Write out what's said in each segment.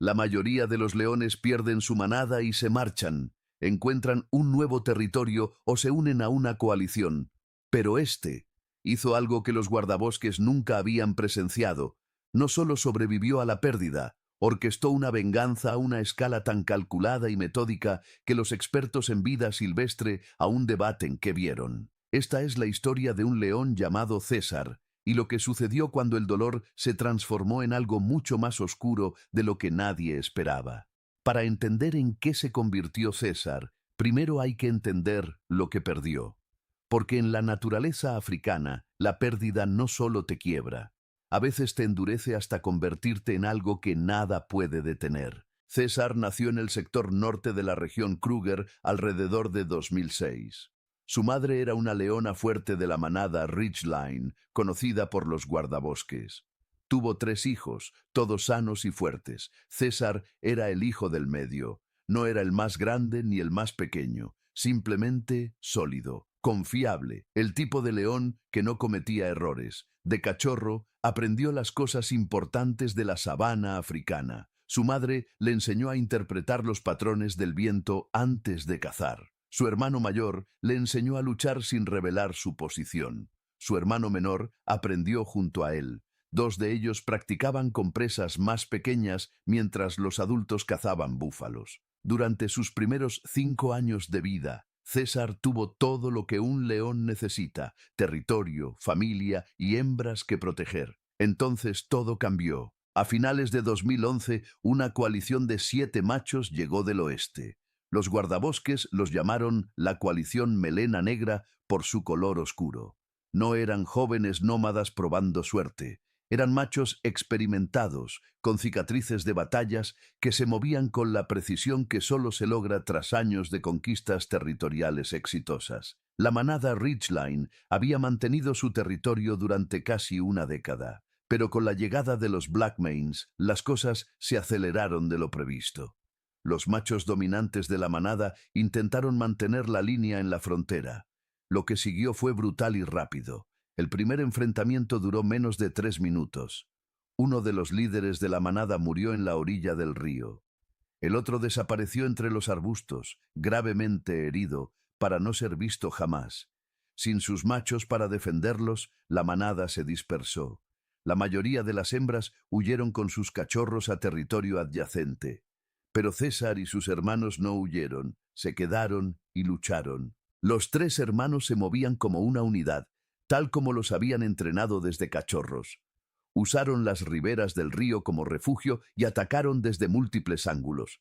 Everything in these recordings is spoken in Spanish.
La mayoría de los leones pierden su manada y se marchan, encuentran un nuevo territorio o se unen a una coalición. Pero este hizo algo que los guardabosques nunca habían presenciado. No solo sobrevivió a la pérdida, orquestó una venganza a una escala tan calculada y metódica que los expertos en vida silvestre aún debaten qué vieron. Esta es la historia de un león llamado César, y lo que sucedió cuando el dolor se transformó en algo mucho más oscuro de lo que nadie esperaba. Para entender en qué se convirtió César, primero hay que entender lo que perdió. Porque en la naturaleza africana, la pérdida no solo te quiebra, a veces te endurece hasta convertirte en algo que nada puede detener. César nació en el sector norte de la región Kruger alrededor de 2006. Su madre era una leona fuerte de la manada Ridgeline, conocida por los guardabosques. Tuvo 3 hijos, todos sanos y fuertes. César era el hijo del medio. No era el más grande ni el más pequeño, simplemente sólido, confiable, el tipo de león que no cometía errores. De cachorro, aprendió las cosas importantes de la sabana africana. Su madre le enseñó a interpretar los patrones del viento antes de cazar. Su hermano mayor le enseñó a luchar sin revelar su posición. Su hermano menor aprendió junto a él. 2 de ellos practicaban con presas más pequeñas mientras los adultos cazaban búfalos. Durante sus primeros 5 años de vida, César tuvo todo lo que un león necesita: territorio, familia y hembras que proteger. Entonces todo cambió. A finales de 2011, una coalición de 7 machos llegó del oeste. Los guardabosques los llamaron la coalición Melena Negra por su color oscuro. No eran jóvenes nómadas probando suerte. Eran machos experimentados, con cicatrices de batallas que se movían con la precisión que solo se logra tras años de conquistas territoriales exitosas. La manada Ridgeline había mantenido su territorio durante casi una década, pero con la llegada de los Blackmanes, las cosas se aceleraron de lo previsto. Los machos dominantes de la manada intentaron mantener la línea en la frontera. Lo que siguió fue brutal y rápido. El primer enfrentamiento duró menos de 3 minutos. Uno de los líderes de la manada murió en la orilla del río. El otro desapareció entre los arbustos, gravemente herido, para no ser visto jamás. Sin sus machos para defenderlos, la manada se dispersó. La mayoría de las hembras huyeron con sus cachorros a territorio adyacente. Pero César y sus hermanos no huyeron, se quedaron y lucharon. Los 3 hermanos se movían como una unidad, tal como los habían entrenado desde cachorros. Usaron las riberas del río como refugio y atacaron desde múltiples ángulos.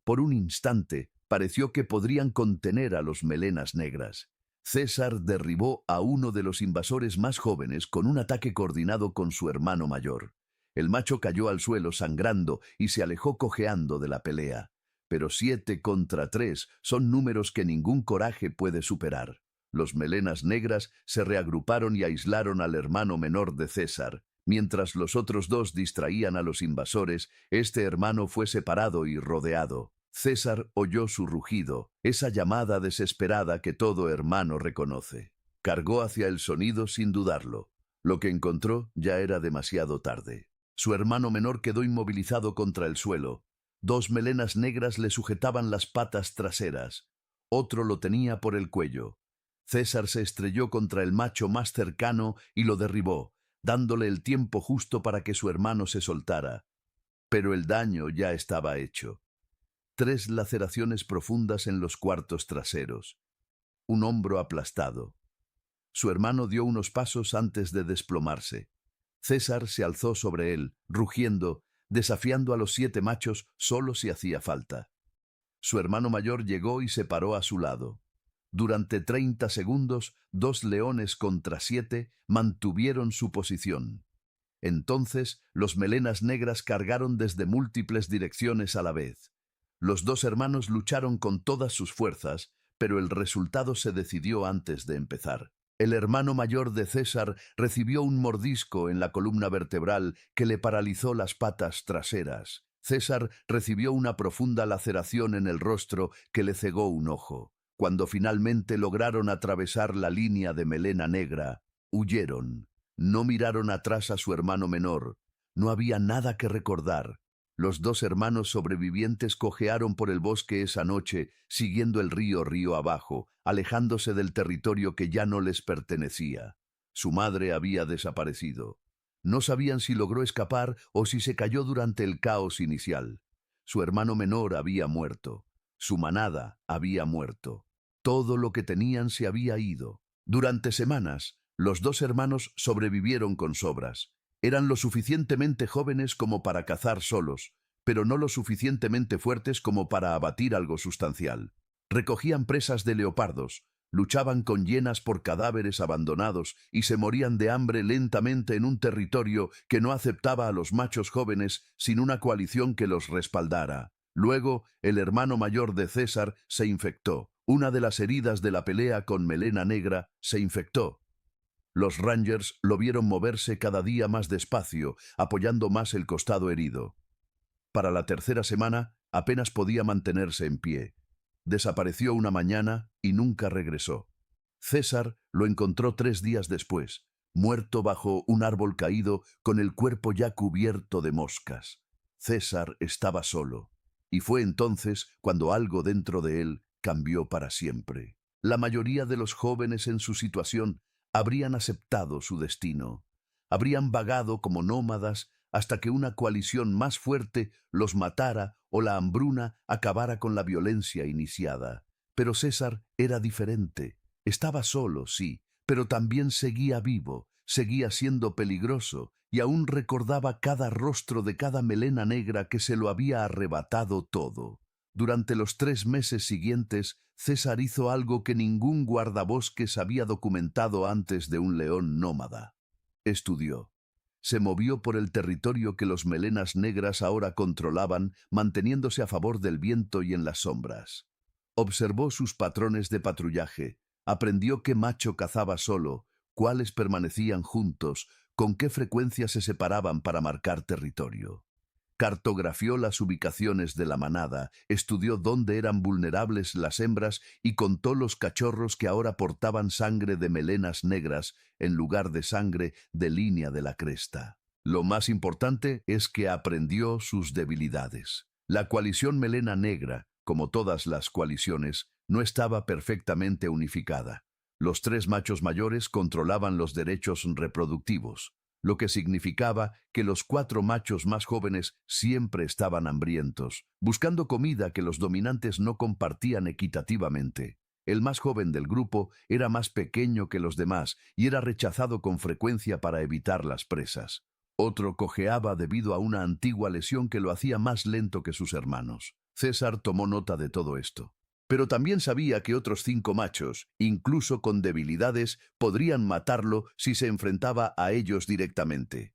Por un instante, pareció que podrían contener a los melenas negras. César derribó a uno de los invasores más jóvenes con un ataque coordinado con su hermano mayor. El macho cayó al suelo sangrando y se alejó cojeando de la pelea. Pero 7 contra 3 son números que ningún coraje puede superar. Los melenas negras se reagruparon y aislaron al hermano menor de César. Mientras los otros 2 distraían a los invasores, este hermano fue separado y rodeado. César oyó su rugido, esa llamada desesperada que todo hermano reconoce. Cargó hacia el sonido sin dudarlo. Lo que encontró ya era demasiado tarde. Su hermano menor quedó inmovilizado contra el suelo. 2 melenas negras le sujetaban las patas traseras. Otro lo tenía por el cuello. César se estrelló contra el macho más cercano y lo derribó, dándole el tiempo justo para que su hermano se soltara. Pero el daño ya estaba hecho. 3 laceraciones profundas en los cuartos traseros. Un hombro aplastado. Su hermano dio unos pasos antes de desplomarse. César se alzó sobre él, rugiendo, desafiando a los 7 machos solo si hacía falta. Su hermano mayor llegó y se paró a su lado. Durante 30 segundos, 2 leones contra 7 mantuvieron su posición. Entonces, los melenas negras cargaron desde múltiples direcciones a la vez. Los 2 hermanos lucharon con todas sus fuerzas, pero el resultado se decidió antes de empezar. El hermano mayor de César recibió un mordisco en la columna vertebral que le paralizó las patas traseras. César recibió una profunda laceración en el rostro que le cegó un ojo. Cuando finalmente lograron atravesar la línea de melena negra, huyeron. No miraron atrás a su hermano menor. No había nada que recordar. Los dos hermanos sobrevivientes cojearon por el bosque esa noche, siguiendo el río abajo, alejándose del territorio que ya no les pertenecía. Su madre había desaparecido. No sabían si logró escapar o si se cayó durante el caos inicial. Su hermano menor había muerto. Su manada había muerto. Todo lo que tenían se había ido. Durante semanas, los dos hermanos sobrevivieron con sobras. Eran lo suficientemente jóvenes como para cazar solos, pero no lo suficientemente fuertes como para abatir algo sustancial. Recogían presas de leopardos, luchaban con hienas por cadáveres abandonados y se morían de hambre lentamente en un territorio que no aceptaba a los machos jóvenes sin una coalición que los respaldara. Luego, el hermano mayor de César se infectó. Una de las heridas de la pelea con Melena Negra se infectó. Los Rangers lo vieron moverse cada día más despacio, apoyando más el costado herido. Para la tercera semana, apenas podía mantenerse en pie. Desapareció una mañana y nunca regresó. César lo encontró 3 días después, muerto bajo un árbol caído con el cuerpo ya cubierto de moscas. César estaba solo, y fue entonces cuando algo dentro de él cambió para siempre. La mayoría de los jóvenes en su situación habrían aceptado su destino. Habrían vagado como nómadas hasta que una coalición más fuerte los matara o la hambruna acabara con la violencia iniciada. Pero César era diferente. Estaba solo, sí, pero también seguía vivo, seguía siendo peligroso y aún recordaba cada rostro de cada melena negra que se lo había arrebatado todo. Durante los 3 meses siguientes, César hizo algo que ningún guardabosques había documentado antes de un león nómada. Estudió. Se movió por el territorio que los melenas negras ahora controlaban, manteniéndose a favor del viento y en las sombras. Observó sus patrones de patrullaje, aprendió qué macho cazaba solo, cuáles permanecían juntos, con qué frecuencia se separaban para marcar territorio. Cartografió las ubicaciones de la manada, estudió dónde eran vulnerables las hembras y contó los cachorros que ahora portaban sangre de melenas negras en lugar de sangre de línea de la cresta. Lo más importante es que aprendió sus debilidades. La coalición melena negra, como todas las coaliciones, no estaba perfectamente unificada. Los 3 machos mayores controlaban los derechos reproductivos, lo que significaba que los 4 machos más jóvenes siempre estaban hambrientos, buscando comida que los dominantes no compartían equitativamente. El más joven del grupo era más pequeño que los demás y era rechazado con frecuencia para evitar las presas. Otro cojeaba debido a una antigua lesión que lo hacía más lento que sus hermanos. César tomó nota de todo esto. Pero también sabía que otros 5 machos, incluso con debilidades, podrían matarlo si se enfrentaba a ellos directamente.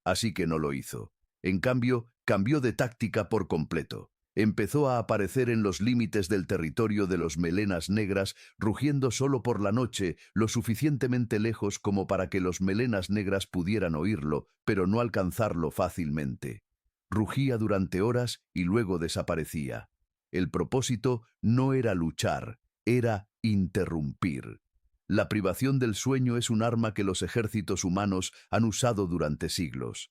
Así que no lo hizo. En cambio, cambió de táctica por completo. Empezó a aparecer en los límites del territorio de los melenas negras, rugiendo solo por la noche, lo suficientemente lejos como para que los melenas negras pudieran oírlo, pero no alcanzarlo fácilmente. Rugía durante horas y luego desaparecía. El propósito no era luchar, era interrumpir. La privación del sueño es un arma que los ejércitos humanos han usado durante siglos.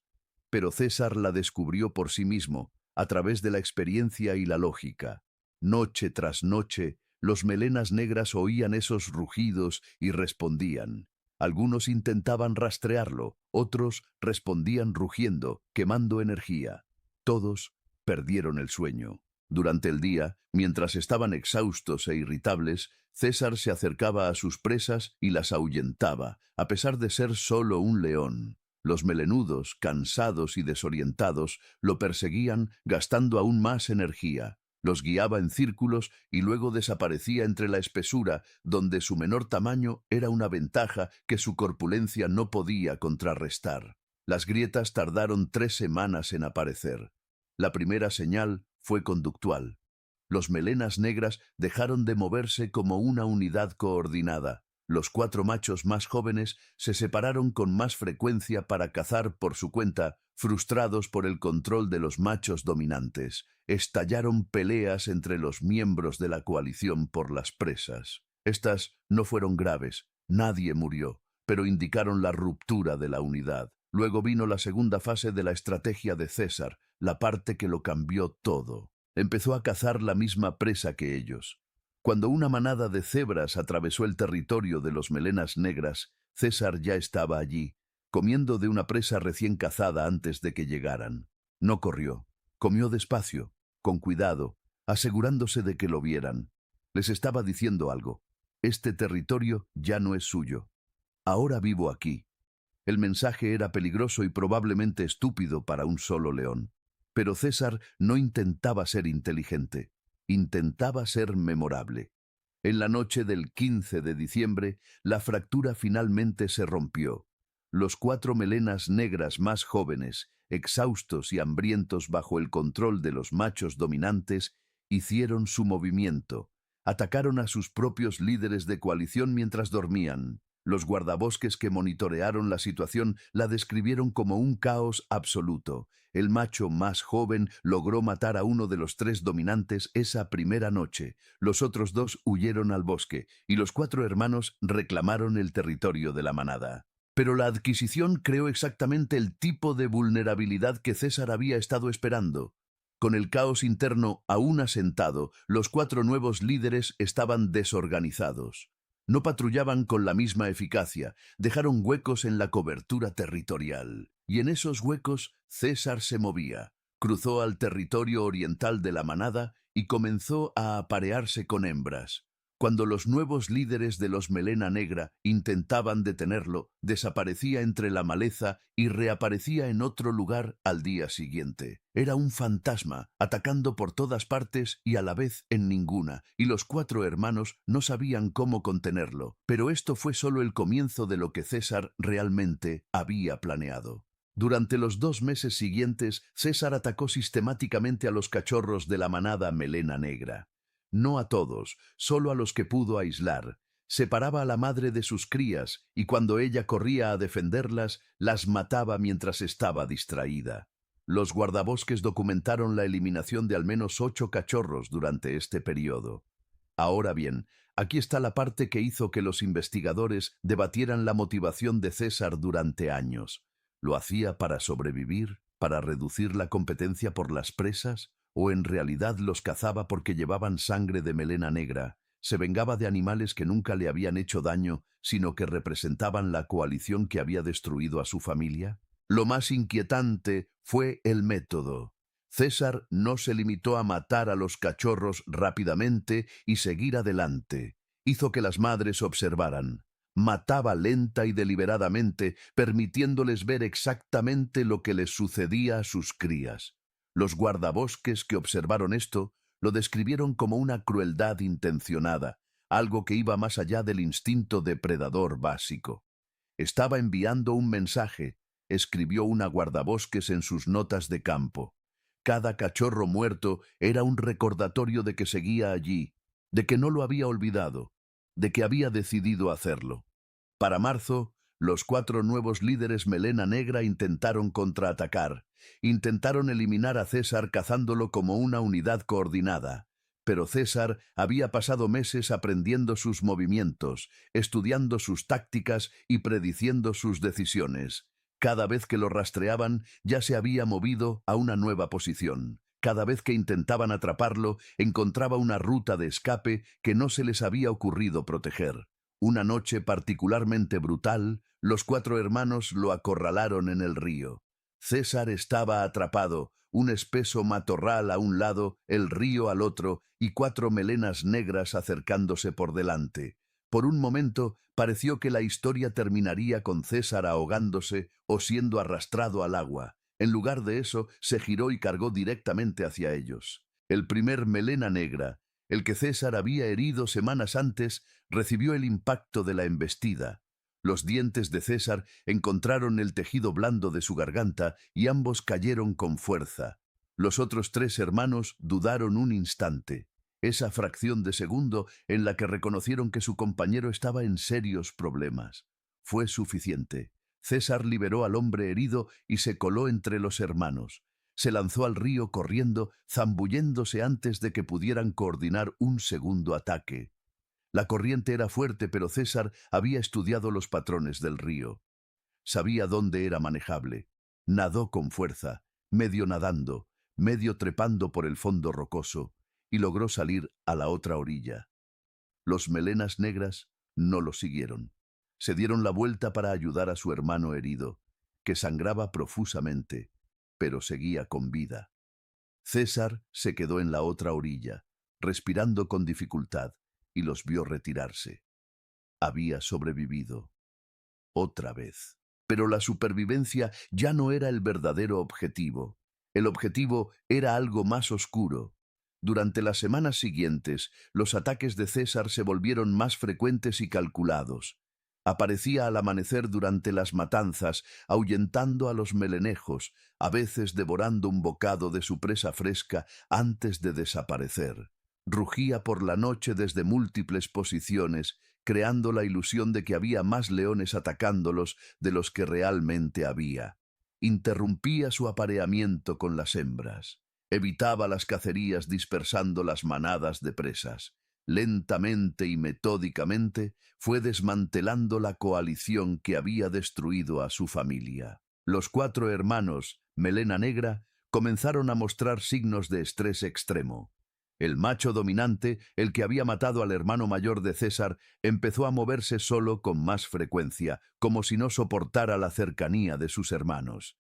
Pero César la descubrió por sí mismo, a través de la experiencia y la lógica. Noche tras noche, los melenas negras oían esos rugidos y respondían. Algunos intentaban rastrearlo, otros respondían rugiendo, quemando energía. Todos perdieron el sueño. Durante el día, mientras estaban exhaustos e irritables, César se acercaba a sus presas y las ahuyentaba, a pesar de ser solo un león. Los melenudos, cansados y desorientados, lo perseguían gastando aún más energía. Los guiaba en círculos y luego desaparecía entre la espesura, donde su menor tamaño era una ventaja que su corpulencia no podía contrarrestar. Las grietas tardaron 3 semanas en aparecer. La primera señal fue conductual. Los melenas negras dejaron de moverse como una unidad coordinada. Los 4 machos más jóvenes se separaron con más frecuencia para cazar por su cuenta, frustrados por el control de los machos dominantes. Estallaron peleas entre los miembros de la coalición por las presas. Estas no fueron graves, nadie murió, pero indicaron la ruptura de la unidad. Luego vino la segunda fase de la estrategia de César, la parte que lo cambió todo. Empezó a cazar la misma presa que ellos. Cuando una manada de cebras atravesó el territorio de los melenas negras, César ya estaba allí, comiendo de una presa recién cazada antes de que llegaran. No corrió. Comió despacio, con cuidado, asegurándose de que lo vieran. Les estaba diciendo algo. Este territorio ya no es suyo. Ahora vivo aquí. El mensaje era peligroso y probablemente estúpido para un solo león. Pero César no intentaba ser inteligente. Intentaba ser memorable. En la noche del 15 de diciembre, la fractura finalmente se rompió. Los 4 melenas negras más jóvenes, exhaustos y hambrientos bajo el control de los machos dominantes, hicieron su movimiento. Atacaron a sus propios líderes de coalición mientras dormían. Los guardabosques que monitorearon la situación la describieron como un caos absoluto. El macho más joven logró matar a uno de los 3 dominantes esa primera noche. Los otros 2 huyeron al bosque, y los 4 hermanos reclamaron el territorio de la manada. Pero la adquisición creó exactamente el tipo de vulnerabilidad que César había estado esperando. Con el caos interno aún asentado, los 4 nuevos líderes estaban desorganizados. No patrullaban con la misma eficacia, dejaron huecos en la cobertura territorial. Y en esos huecos César se movía, cruzó al territorio oriental de la manada y comenzó a aparearse con hembras. Cuando los nuevos líderes de los Melena Negra intentaban detenerlo, desaparecía entre la maleza y reaparecía en otro lugar al día siguiente. Era un fantasma, atacando por todas partes y a la vez en ninguna, y los 4 hermanos no sabían cómo contenerlo. Pero esto fue solo el comienzo de lo que César realmente había planeado. Durante los 2 meses siguientes, César atacó sistemáticamente a los cachorros de la manada Melena Negra. No a todos, solo a los que pudo aislar. Separaba a la madre de sus crías y cuando ella corría a defenderlas, las mataba mientras estaba distraída. Los guardabosques documentaron la eliminación de al menos 8 cachorros durante este periodo. Ahora bien, aquí está la parte que hizo que los investigadores debatieran la motivación de César durante años. ¿Lo hacía para sobrevivir, para reducir la competencia por las presas? ¿O en realidad los cazaba porque llevaban sangre de melena negra? ¿Se vengaba de animales que nunca le habían hecho daño, sino que representaban la coalición que había destruido a su familia? Lo más inquietante fue el método. César no se limitó a matar a los cachorros rápidamente y seguir adelante. Hizo que las madres observaran. Mataba lenta y deliberadamente, permitiéndoles ver exactamente lo que les sucedía a sus crías. Los guardabosques que observaron esto lo describieron como una crueldad intencionada, algo que iba más allá del instinto depredador básico. Estaba enviando un mensaje, escribió una guardabosques en sus notas de campo. Cada cachorro muerto era un recordatorio de que seguía allí, de que no lo había olvidado, de que había decidido hacerlo. Para marzo, los 4 nuevos líderes melena negra intentaron contraatacar. Intentaron eliminar a César cazándolo como una unidad coordinada. Pero César había pasado meses aprendiendo sus movimientos, estudiando sus tácticas y prediciendo sus decisiones. Cada vez que lo rastreaban, ya se había movido a una nueva posición. Cada vez que intentaban atraparlo, encontraba una ruta de escape que no se les había ocurrido proteger. Una noche particularmente brutal, los 4 hermanos lo acorralaron en el río. César estaba atrapado, un espeso matorral a un lado, el río al otro, y 4 melenas negras acercándose por delante. Por un momento pareció que la historia terminaría con César ahogándose o siendo arrastrado al agua. En lugar de eso, se giró y cargó directamente hacia ellos. El primer melena negra, el que César había herido semanas antes, recibió el impacto de la embestida. Los dientes de César encontraron el tejido blando de su garganta y ambos cayeron con fuerza. Los otros 3 hermanos dudaron un instante. Esa fracción de segundo en la que reconocieron que su compañero estaba en serios problemas. Fue suficiente. César liberó al hombre herido y se coló entre los hermanos. Se lanzó al río corriendo, zambulléndose antes de que pudieran coordinar un segundo ataque. La corriente era fuerte, pero César había estudiado los patrones del río. sabía dónde era manejable. Nadó con fuerza, medio nadando, medio trepando por el fondo rocoso, y logró salir a la otra orilla. Los melenas negras no lo siguieron. Se dieron la vuelta para ayudar a su hermano herido, que sangraba profusamente, pero seguía con vida. César se quedó en la otra orilla, respirando con dificultad, y los vio retirarse. Había sobrevivido. Otra vez. Pero la supervivencia ya no era el verdadero objetivo. El objetivo era algo más oscuro. Durante las semanas siguientes, los ataques de César se volvieron más frecuentes y calculados. Aparecía al amanecer durante las matanzas, ahuyentando a los melenejos, a veces devorando un bocado de su presa fresca antes de desaparecer. Rugía por la noche desde múltiples posiciones, creando la ilusión de que había más leones atacándolos de los que realmente había. Interrumpía su apareamiento con las hembras. Evitaba las cacerías dispersando las manadas de presas. Lentamente y metódicamente fue desmantelando la coalición que había destruido a su familia. Los 4 hermanos, Melena Negra, comenzaron a mostrar signos de estrés extremo. El macho dominante, el que había matado al hermano mayor de César, empezó a moverse solo con más frecuencia, como si no soportara la cercanía de sus hermanos.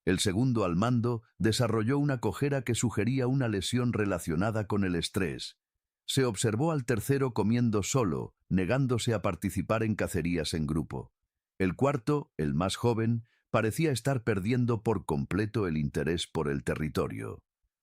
El segundo al mando desarrolló una cojera que sugería una lesión relacionada con el estrés. Se observó al tercero comiendo solo, negándose a participar en cacerías en grupo. El cuarto, el más joven, parecía estar perdiendo por completo el interés por el territorio.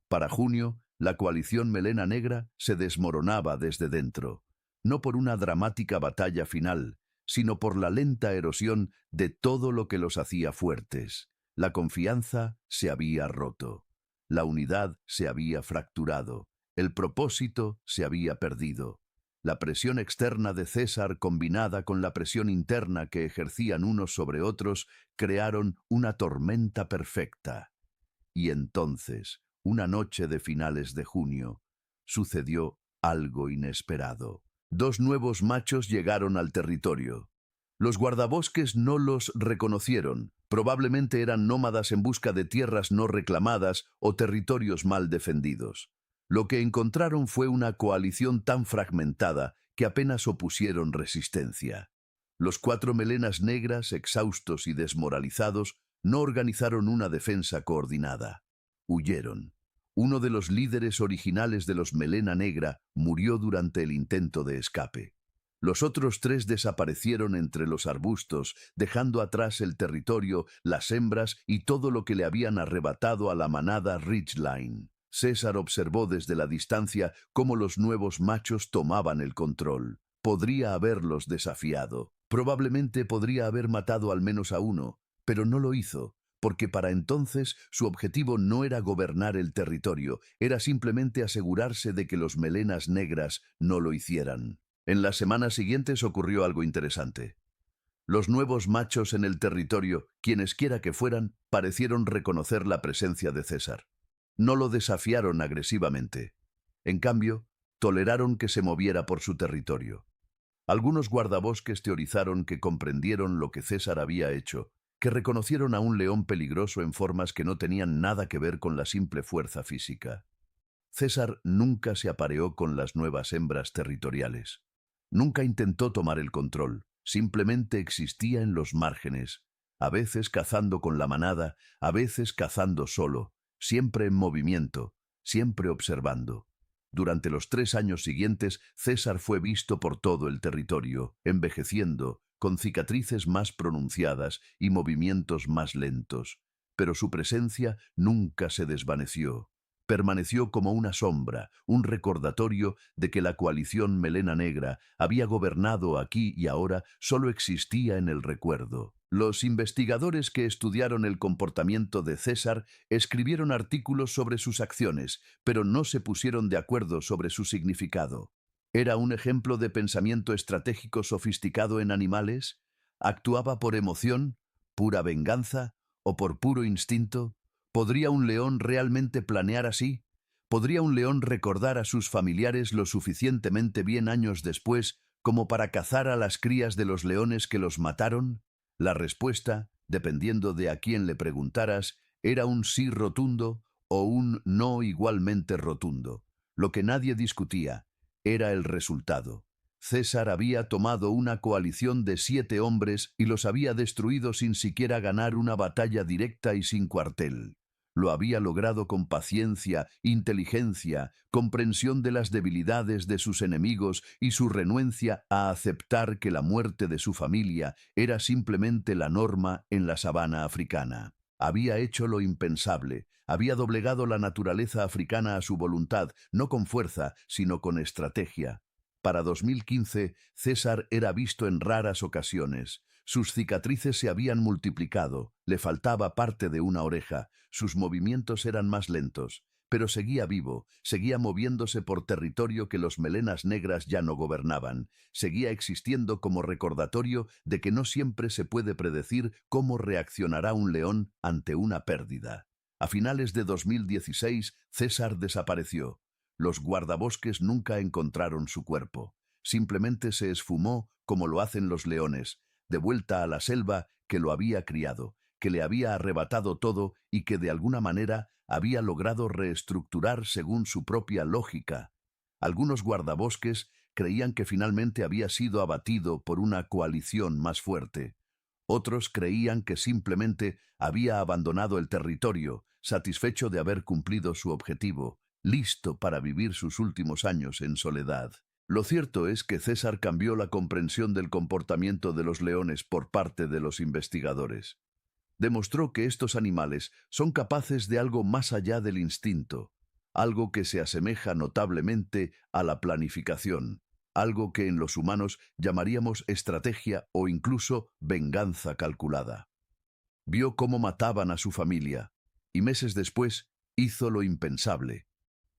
Para junio, la coalición Melena Negra se desmoronaba desde dentro, no por una dramática batalla final, sino por la lenta erosión de todo lo que los hacía fuertes. La confianza se había roto, la unidad se había fracturado, el propósito se había perdido. La presión externa de César combinada con la presión interna que ejercían unos sobre otros crearon una tormenta perfecta. Y entonces, una noche de finales de junio, sucedió algo inesperado. 2 nuevos machos llegaron al territorio. Los guardabosques no los reconocieron. Probablemente eran nómadas en busca de tierras no reclamadas o territorios mal defendidos. Lo que encontraron fue una coalición tan fragmentada que apenas opusieron resistencia. Los 4 melenas negras, exhaustos y desmoralizados, no organizaron una defensa coordinada. Huyeron. Uno de los líderes originales de los Melena Negra murió durante el intento de escape. Los otros 3 desaparecieron entre los arbustos, dejando atrás el territorio, las hembras y todo lo que le habían arrebatado a la manada Ridgeline. César observó desde la distancia cómo los nuevos machos tomaban el control. Podría haberlos desafiado. Probablemente podría haber matado al menos a uno, pero no lo hizo, porque para entonces su objetivo no era gobernar el territorio, era simplemente asegurarse de que los melenas negras no lo hicieran. En las semanas siguientes ocurrió algo interesante. Los nuevos machos en el territorio, quienesquiera que fueran, parecieron reconocer la presencia de César. No lo desafiaron agresivamente. En cambio, toleraron que se moviera por su territorio. Algunos guardabosques teorizaron que comprendieron lo que César había hecho, que reconocieron a un león peligroso en formas que no tenían nada que ver con la simple fuerza física. César nunca se apareó con las nuevas hembras territoriales. Nunca intentó tomar el control, simplemente existía en los márgenes, a veces cazando con la manada, a veces cazando solo, siempre en movimiento, siempre observando. Durante los 3 años siguientes, César fue visto por todo el territorio, envejeciendo, con cicatrices más pronunciadas y movimientos más lentos. Pero su presencia nunca se desvaneció. Permaneció como una sombra, un recordatorio de que la coalición Melena Negra había gobernado aquí y ahora solo existía en el recuerdo. Los investigadores que estudiaron el comportamiento de César escribieron artículos sobre sus acciones, pero no se pusieron de acuerdo sobre su significado. ¿Era un ejemplo de pensamiento estratégico sofisticado en animales? ¿Actuaba por emoción, pura venganza o por puro instinto? ¿Podría un león realmente planear así? ¿Podría un león recordar a sus familiares lo suficientemente bien años después como para cazar a las crías de los leones que los mataron? La respuesta Dependiendo de a quién le preguntaras, era un sí rotundo o un no igualmente rotundo. Lo que nadie discutía era el resultado. César había tomado una coalición de 7 hombres y los había destruido sin siquiera ganar una batalla directa y sin cuartel. Lo había logrado con paciencia, inteligencia, comprensión de las debilidades de sus enemigos y su renuencia a aceptar que la muerte de su familia era simplemente la norma en la sabana africana. Había hecho lo impensable, había doblegado la naturaleza africana a su voluntad, no con fuerza, sino con estrategia. Para 2015, César era visto en raras ocasiones. Sus cicatrices se habían multiplicado, le faltaba parte de una oreja, sus movimientos eran más lentos, pero seguía vivo, seguía moviéndose por territorio que los melenas negras ya no gobernaban, seguía existiendo como recordatorio de que no siempre se puede predecir cómo reaccionará un león ante una pérdida. A finales de 2016, César desapareció. Los guardabosques nunca encontraron su cuerpo. Simplemente se esfumó como lo hacen los leones, de vuelta a la selva que lo había criado, que le había arrebatado todo y que de alguna manera había logrado reestructurar según su propia lógica. Algunos guardabosques creían que finalmente había sido abatido por una coalición más fuerte. Otros creían que simplemente había abandonado el territorio, satisfecho de haber cumplido su objetivo, listo para vivir sus últimos años en soledad. Lo cierto es que César cambió la comprensión del comportamiento de los leones por parte de los investigadores. Demostró que estos animales son capaces de algo más allá del instinto, algo que se asemeja notablemente a la planificación, algo que en los humanos llamaríamos estrategia o incluso venganza calculada. Vio cómo mataban a su familia y meses después hizo lo impensable.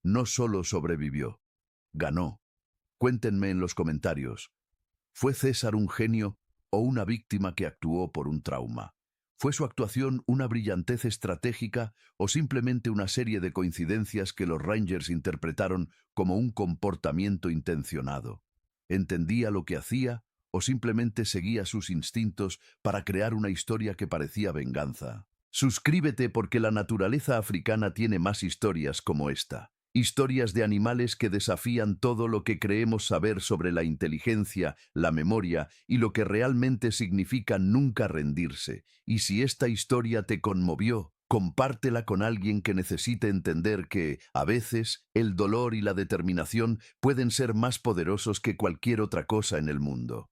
No solo sobrevivió, ganó. Cuéntenme en los comentarios. ¿Fue César un genio o una víctima que actuó por un trauma? ¿Fue su actuación una brillantez estratégica o simplemente una serie de coincidencias que los Rangers interpretaron como un comportamiento intencionado? ¿Entendía lo que hacía o simplemente seguía sus instintos para crear una historia que parecía venganza? Suscríbete porque la naturaleza africana tiene más historias como esta. Historias de animales que desafían todo lo que creemos saber sobre la inteligencia, la memoria y lo que realmente significa nunca rendirse. Y si esta historia te conmovió, compártela con alguien que necesite entender que, a veces, el dolor y la determinación pueden ser más poderosos que cualquier otra cosa en el mundo.